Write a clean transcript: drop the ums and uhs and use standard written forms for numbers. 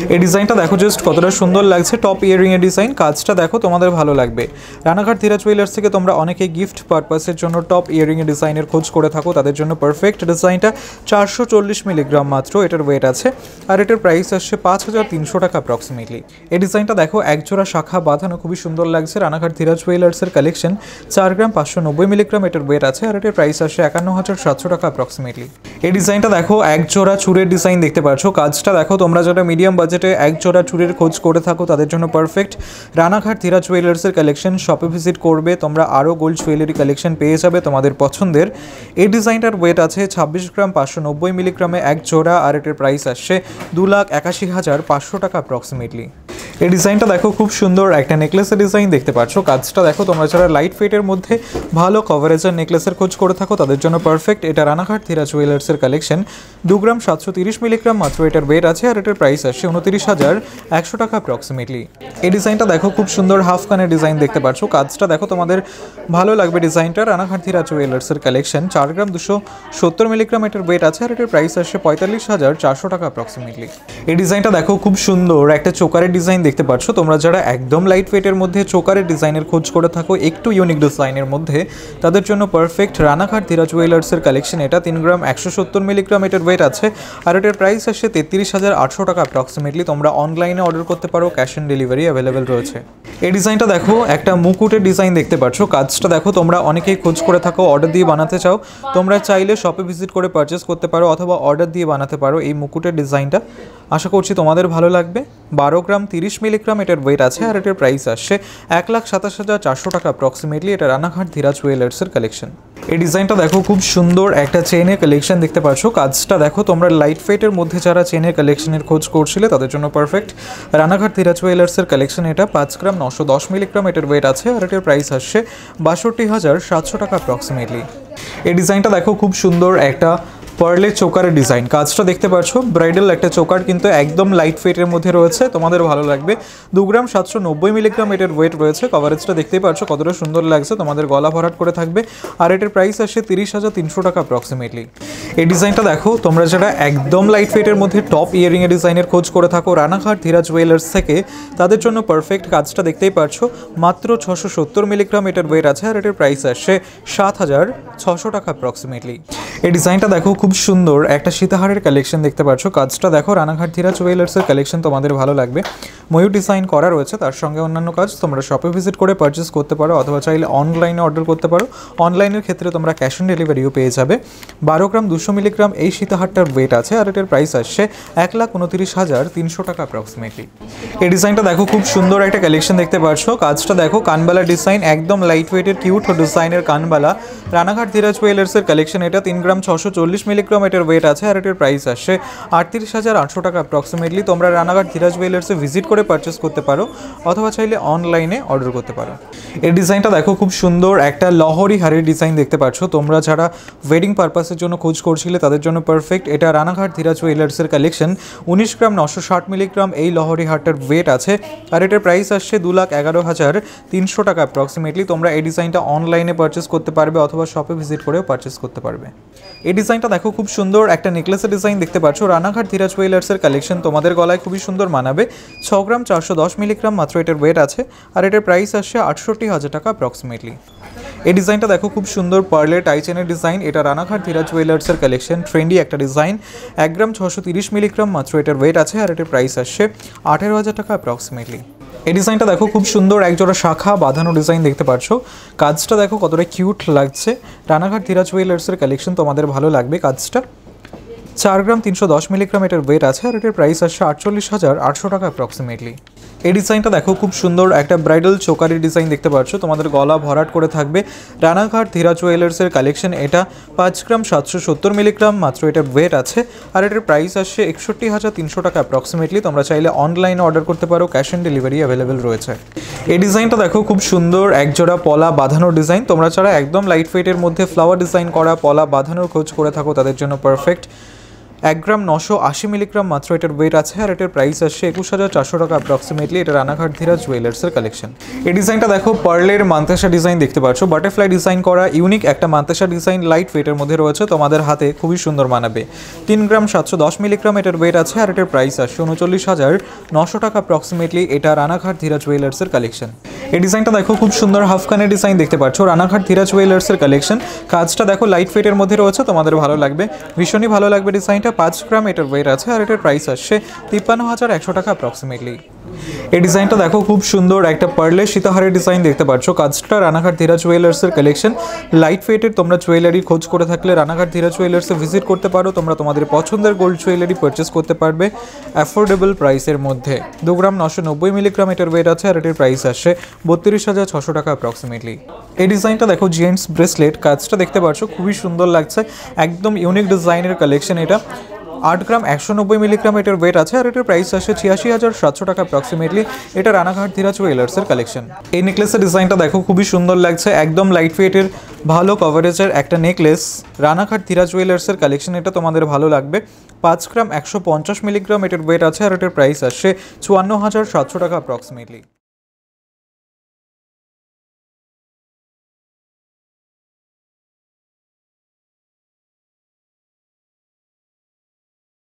এই ডিজাইনটা দেখো জাস্ট কতটা সুন্দর লাগছে, টপ ইয়ারিং এর ডিজাইন। কাজটা দেখো তোমাদের ভালো লাগবে। রানাঘাট ধীরাজ জুয়েলার্স থেকে তোমরা অনেকে গিফট পারপাসের জন্য টপ ইয়ারিং এর ডিজাইনের খোঁজ করে থাকো, তাদের জন্য পারফেক্ট ডিজাইনটা। 440 মিলিগ্রাম মাত্র এটার ওয়েট আছে, আর এটার প্রাইস আসছে 5300 টাকা অ্যাপ্রক্সিমেটলি। এই ডিজাইনটা দেখো একজোড়া শাখা বাঁধানো, খুবই সুন্দর লাগছে। রানাঘাট ধীরাজ জুয়েলার্সের কালেকশন, 4 গ্রাম 590 মিলিগ্রাম এটার ওয়েট আছে, আর এটার প্রাইস আসছে 51700 টাকা অ্যাপ্রক্সিমেটলি। এই ডিজাইনটা দেখো একজোড়া চুরের ডিজাইন দেখতে পাচ্ছ। কাজটা দেখো, তোমরা যারা মিডিয়াম বাজেটে একজোড়া চুরের খোঁজ করে থাকো তাদের জন্য পারফেক্ট। রানাঘাট ধীরাজ জুয়েলার্সের কালেকশন, শপে ভিজিট করবে, তোমরা আরও গোল্ড জুয়েলারি কালেকশন পেয়ে যাবে তোমাদের পছন্দের। এই ডিজাইনটার ওয়েট আছে 26 গ্রাম 590 মিলিগ্রামে এক জোড়া, আর এটার প্রাইস আসছে 2,81,500 টাকা অ্যাপ্রক্সিমেটলি। এই ডিজাইনটা দেখো খুব সুন্দর একটা নেকলেসের ডিজাইন দেখতে পাচ্ছ। কাজটা দেখো, তোমরা যারা লাইট ওয়েটের মধ্যে ভালো কভারেজের নেকলেসের খোঁজ করে থাকো তাদের জন্য পারফেক্ট। এটা রানাঘাট ধীরাজ জুয়েলার্সের কালেকশন, 2 গ্রাম 730 মিলিগ্রাম মাত্র এটার ওয়েট আছে, আর এটার প্রাইস আসছে 29,100 টাকা অ্যাপ্রক্সিমেটলি। এই ডিজাইনটা দেখো খুব সুন্দর হাফ কানের ডিজাইন দেখতে পাচ্ছ। কাজটা দেখো তোমাদের ভালো লাগবে ডিজাইনটা। রানাঘাট ধীরাজ জুয়েলার্সের কালেকশন, 4 গ্রাম 270 মিলিগ্রাম এটার ওয়েট আছে, আর এটার প্রাইস আসছে 45,400 টাকা অ্যাপ্রক্সিমেটলি। এই ডিজাইনটা দেখো খুব সুন্দর একটা চোকারের ডিজাইন দেখতে পাচ্ছ। তোমরা যারা একদম লাইট ওয়েটের মধ্যে চোকারের ডিজাইনের খোঁজ করে থাকো, একটু ইউনিক ডিজাইনের মধ্যে, তাদের জন্য পারফেক্ট। রানাঘাট ধীরাজ জুয়েলার্সের কালেকশন, এটা 3 গ্রাম 170 মিলিগ্রাম এটার ওয়েট আছে, আর এটার প্রাইস আসছে 33,800 টাকা অ্যাপ্রক্সিমেটলি। তোমরা অনলাইনে অর্ডার করতে পারো, ক্যাশ অন ডেলিভারি অ্যাভেলেবেল রয়েছে। এই ডিজাইনটা দেখো একটা মুকুটের ডিজাইন দেখতে পাচ্ছ। কাজটা দেখো, তোমরা অনেকেই খোঁজ করে থাকো, অর্ডার দিয়ে বানাতে চাও, তোমরা চাইলে শপে ভিজিট করে পারচেস করতে পারো অথবা অর্ডার দিয়ে বানাতে পারো এই মুকুটের ডিজাইনটা। আশা করছি তোমাদের ভালো লাগবে। 12 গ্রাম 30 মিলিগ্রাম এটার ওয়েট আছে, আর এটার প্রাইস আসছে 1,27,400 টাকা অ্যাপ্রক্সিমেটলি। এটা রানাঘাট ধীরাজ জুয়েলার্সের কালেকশন। এই ডিজাইনটা দেখো খুব সুন্দর একটা চেনের কালেকশন দেখতে পাচ্ছ। কাজটা দেখো, তোমরা লাইট ওয়েটের মধ্যে যারা চেনের কালেকশনের খোঁজ করছিলে তাদের জন্য পারফেক্ট। রানাঘাট ধীরাজ জুয়েলার্সের কালেকশন, এটা 5 গ্রাম 910 মিলিগ্রাম এটার ওয়েট আছে, আর এটার প্রাইস আসছে 62,700 টাকা অ্যাপ্রক্সিমেটলি। এই ডিজাইনটা দেখো খুব সুন্দর একটা পার্লের চোকারের ডিজাইন। কাজটা দেখতে পাচ্ছ, ব্রাইডাল একটা চোকার, কিন্তু একদম লাইট ওয়েটের মধ্যে রয়েছে, তোমাদের ভালো লাগবে। 2 গ্রাম 790 মিলিগ্রাম এটার ওয়েট রয়েছে। কভারেজটা দেখতেই পাচ্ছ কতটা সুন্দর লাগছে, তোমাদের গলা ভরাট করে থাকবে, আর এটার প্রাইস আসছে 30,300 টাকা অ্যাপ্রক্সিমেটলি। এই ডিজাইনটা দেখো, তোমরা যারা একদম লাইট ওয়েটের মধ্যে টপ ইয়ারিং এর ডিজাইনের খোঁজ করে থাকো রানাঘাট ধীরাজ জুয়েলার্স থেকে, তাদের জন্য পারফেক্ট। কাজটা দেখতেই পাচ্ছ, মাত্র 670 মিলিগ্রাম এটার ওয়েট আছে, আর এটার প্রাইস আসছে 7,600 টাকা অ্যাপ্রক্সিমেটলি। এই ডিজাইনটা দেখো খুব সুন্দর একটা সীতাহারের কালেকশন দেখতে পাচ্ছ। কাজটা দেখো, রানাঘাট ধীরাজ জুয়েলার্সের কালেকশন, তোমাদের ভালো লাগবে। ময়ূর ডিজাইন করা রয়েছে, তার সঙ্গে অন্যান্য কাজ। তোমরা শপে ভিজিট করে পারচেস করতে পারো অথবা চাইলে অনলাইনে অর্ডার করতে পারো। অনলাইনের ক্ষেত্রে তোমরা ক্যাশ অন ডেলিভারিও পেয়ে যাবে। 12 গ্রাম 200 মিলিগ্রাম এই সীতাহারটার ওয়েট আছে, আর এটার প্রাইস আসছে 1,29,300 টাকা অ্যাপ্রক্সিমেটলি। এই ডিজাইনটা দেখো খুব সুন্দর একটা কালেকশন দেখতে পাচ্ছ। কাজটা দেখো, কানবালা ডিজাইন, একদম লাইট ওয়েটের কিউট ডিজাইনের কানবালা। রানাঘাট ধীরাজ জুয়েলার্সের কালেকশন, এটা 3 গ্রাম 640 মিলিগ্রাম এটার ওয়েট আছে, আর এটার প্রাইস আসছে 38,800 টাকা অ্যাপ্রক্সিমেটলি। তোমরা রানাঘাট ধীরাজ জুয়েলার্সে ভিজিট করে পারচেস করতে পারো অথবা চাইলে অনলাইনে অর্ডার করতে পারো। এই ডিজাইনটা দেখো খুব সুন্দর একটা লহরি হারের ডিজাইন দেখতে পাচ্ছ। তোমরা যারা ওয়েডিং পারপাসের জন্য খোঁজ করছিলে তাদের জন্য পারফেক্ট। এটা রানাঘাট ধীরাজ জুয়েলার্সের কালেকশন, 19 গ্রাম 960 মিলিগ্রাম এই লহরি হারটার ওয়েট আছে, আর এটার প্রাইস আসছে 2,11,300 টাকা অ্যাপ্রক্সিমেটলি। তোমরা এই ডিজাইনটা অনলাইনে পারচেস করতে পারবে অথবা শপে ভিজিট করেও পারচেস করতে পারবে। এই ডিজাইনটা দেখো খুব সুন্দর একটা নেকলেসের ডিজাইন দেখতে পাচ্ছ। রানাঘাট ধীরাজ জুয়েলার্সের কালেকশন, তোমাদের গলায় খুবই সুন্দর মানাবে। 6 গ্রাম 410 মিলিগ্রাম মাত্র এটার ওয়েট আছে, আর এটার প্রাইস আসছে 68,000 টাকা অ্যাপ্রক্সিমেটলি। এই ডিজাইনটা দেখো খুব সুন্দর পার্লের টাইচেনের ডিজাইন। এটা রানাঘাট ধীরাজ জুয়েলার্সের কালেকশন, ট্রেন্ডি একটা ডিজাইন। 1 গ্রাম 630 মিলিগ্রাম মাত্র এটার ওয়েট আছে, আর এটার প্রাইস আসছে 18,000 টাকা অ্যাপ্রক্সিমেটলি। এই ডিজাইনটা দেখো খুব সুন্দর একজোড়া শাখা বাঁধানো ডিজাইন দেখতে পাচ্ছ। কাজটা দেখো কতটা কিউট লাগছে। রানাঘাট ধীরাজ জুয়েলার্সের কালেকশন, তোমাদের ভালো লাগবে। কাজটা 4 গ্রাম 310 মিলিগ্রাম এটার ওয়েট আছে, আর এটার প্রাইস আসছে 48,800 টাকা অ্যাপ্রক্সিমেটলি। এই ডিজাইনটা দেখো খুব সুন্দর একটা ব্রাইডাল চোকারের ডিজাইন দেখতে পাচ্ছ, তোমাদের গলা ভরাট করে থাকবে। রানাঘাট ধীরাজ জুয়েলার্সের কালেকশন, এটা 5 গ্রাম 770 মিলিগ্রাম মাত্র এটার ওয়েট আছে, আর এটার প্রাইস আসছে 61,300 টাকা অ্যাপ্রক্সিমেটলি। তোমরা চাইলে অনলাইনে অর্ডার করতে পারো, ক্যাশ অন ডেলিভারি অ্যাভেলেবেল রয়েছে। এই ডিজাইনটা দেখো খুব সুন্দর একজোড়া পলা বাঁধানোর ডিজাইন। তোমরা যারা একদম লাইট ওয়েটের মধ্যে ফ্লাওয়ার ডিজাইন করা পলা বাঁধানোর খোঁজ করে থাকো তাদের জন্য পারফেক্ট। 1 গ্রাম 980 মিলিগ্রাম মাত্র এটার ওয়েট আছে, আর এটার প্রাইস আসছে 21,400 টাকা অ্যাপ্রক্সিমেটলি। এটা রানাঘাট ধীরাজ জুয়েলার্সের কালেকশন। এই ডিজাইনটা দেখো, পার্লের মান্তাসা ডিজাইন দেখতে পাচ্ছ, বাটারফ্লাই ডিজাইন করা ইউনিক একটা মান্তাসা ডিজাইন, লাইট ওয়েটের মধ্যে রয়েছে, তোমাদের হাতে খুবই সুন্দর মানাবে। 3 গ্রাম 710 মিলিগ্রাম এটার ওয়েট আছে, আর এটার প্রাইস আসছে 39,900 টাকা অ্যাপ্রক্সিমেটলি। এটা রানাঘাট ধীরাজ জুয়েলার্সের কালেকশন। এই ডিজাইনটা দেখো, খুব সুন্দর হাফকানের ডিজাইন দেখতে পাচ্ছ, রানাঘাট ধীরাজ জুয়েলার্সের কালেকশন। কাজটা দেখো লাইট ওয়েটের মধ্যে রয়েছে, তোমাদের ভালো লাগবে, ভীষণই ভালো লাগবে ডিজাইনটা। 5 গ্রাম এটার ওয়েট আছে, আর এটার প্রাইস আসছে 53,100 টাকা অ্যাপ্রক্সিমেটলি। এই ডিজাইনটা দেখো, খুব সুন্দর একটা পার্লের সীতাহারের ডিজাইন দেখতে পাচ্ছ, কাজটা রানাঘাট ধীরাজ জুয়েলার্সের কালেকশন। লাইট ওয়েটের তোমরা জুয়েলারি খোঁজ করে থাকলে রানাঘাট ধীরাজ জুয়েলার্সে ভিজিট করতে পারো, তোমরা তোমাদের পছন্দের গোল্ড জুয়েলারি পারচেস করতে পারবে অ্যাফোর্ডেবল প্রাইসের মধ্যে। 2 গ্রাম 990 মিলিগ্রাম এটার ওয়েট আছে, আর এটার প্রাইস আসছে 32,600 টাকা অ্যাপ্রক্সিমেটলি। এই ডিজাইনটা দেখো, জেন্টস ব্রেসলেট, কাজটা দেখতে পাচ্ছ, খুবই সুন্দর লাগছে, একদম ইউনিক ডিজাইনের কালেকশন এটা। 8 গ্রাম 190 মিলিগ্রাম এটার ওয়েট আছে, আর এটার প্রাইস আসে 86,700 টাকা অ্যাপ্রক্সিমেটলি। এটা রানাঘাট ধীরাজ জুয়েলার্সের কালেকশন। এই নেকলেসের ডিজাইনটা দেখো, খুবই সুন্দর লাগছে, একদম লাইট ওয়েটের ভালো কভারেজের একটা নেকলেস, রানাঘাট ধীরাজ জুয়েলার্সের কালেকশন। এটা তোমাদের ভালো লাগবে। 5 গ্রাম 150 মিলিগ্রাম এটার ওয়েট আছে, আর এটার প্রাইস আসছে 54,700 টাকা অ্যাপ্রক্সিমেটলি।